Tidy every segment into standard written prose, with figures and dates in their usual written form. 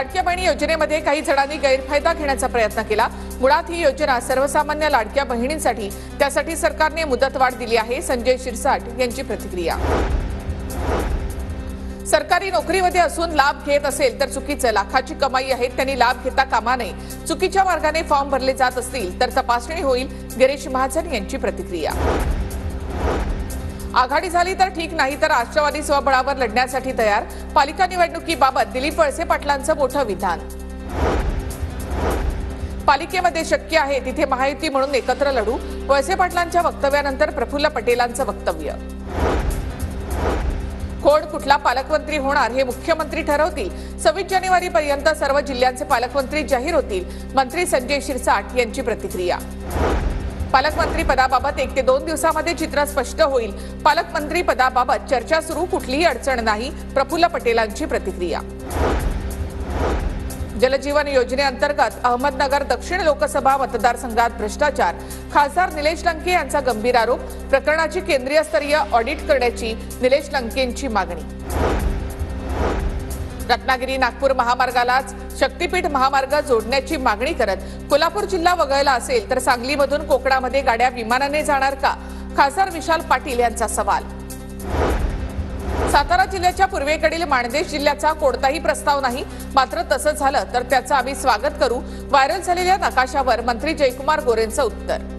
लाडक्या बहिणी योजनेमध्ये काही जणांनी गैरफायदा घेण्याचा प्रयत्न केला। मुळात ही योजना सर्वसामान्य लाडक्या बहिणींसाठी, त्यासाठी सरकारने मुदतवाढ दिली आहे। संजय शिरसाट यांची प्रतिक्रिया। सरकारी नोकरीमध्ये असून लाभ घेत असेल तर चुकीचं, लाखाची कमाई आहे त्यांनी लाभ घेता कामा नये। चुकीच्या मार्गाने फॉर्म भरले जात असतील तर तपासणी होईल। गिरीश महाजन यांची प्रतिक्रिया। आघाडी झाली तर ठीक, नाही तर राष्ट्रवादी स्वबळावर लढण्यासाठी तयार। पालिका निवडणुकीबाबत दिलीप वळसे पाटलांचं मोठं विधान। पालिकेमध्ये शक्य आहे तिथे महायुती म्हणून एकत्र लढू, वळसे पाटलांच्या वक्तव्यानंतर प्रफुल्ल पटेलांचं वक्तव्य। कोण कुठला पालकमंत्री होणार हे मुख्यमंत्री ठरवतील। 26 जानेवारीपर्यंत सर्व जिल्ह्यांचे पालकमंत्री जाहीर होतील। मंत्री संजय शिरसाट यांची प्रतिक्रिया। पालकमंत्री पदाबाबत 1 ते 2 दिवसांमध्ये चित्र स्पष्ट होईल। पालकमंत्री पदाबाबत चर्चा सुरू, कुठलीही अडचण नाही। प्रफुल्ल पटेलांची प्रतिक्रिया। जलजीवन योजनेअंतर्गत अहमदनगर दक्षिण लोकसभा मतदारसंघात भ्रष्टाचार, खासदार निलेश लंके यांचा गंभीर आरोप। प्रकरणाची केंद्रीय स्तरीय ऑडिट करण्याची निलेश लंकेंची मागणी। रत्नागिरी नागपूर महामार्गालाच शक्तीपीठ महामार्ग जोडण्याची मागणी करत कोल्हापूर जिल्हा वगळला असेल तर सांगलीमधून कोकणामध्ये गाड्या विमानाने जाणार का? खासदार विशाल पाटील यांचा सवाल। सातारा जिल्ह्याच्या पूर्वेकडील माणदेश जिल्ह्याचा कोणताही प्रस्ताव नाही, मात्र तसं झालं तर त्याचं आम्ही स्वागत करू। व्हायरल झालेल्या नकाशावर मंत्री जयकुमार गोरेंचं उत्तर।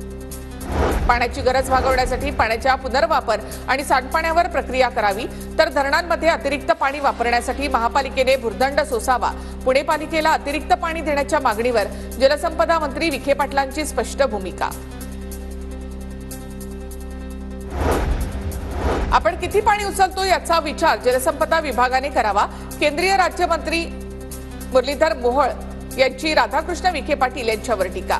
पाण्याची गरज भागवण्यासाठी पाण्याच्या पुनर्वापर आणि सांडपाण्यावर प्रक्रिया करावी, तर धरणांमध्ये अतिरिक्त पाणी वापरण्यासाठी महापालिकेने भुर्दंड सोसावा। पुणे पालिकेला अतिरिक्त पाणी देण्याच्या मागणीवर जलसंपदा मंत्री विखे पाटलांची स्पष्ट भूमिका। आपण किती पाणी उचलतो याचा विचार जलसंपदा विभागाने करावा। केंद्रीय राज्यमंत्री मुरलीधर मोहोळ यांची राधाकृष्ण विखे पाटील यांच्यावर टीका।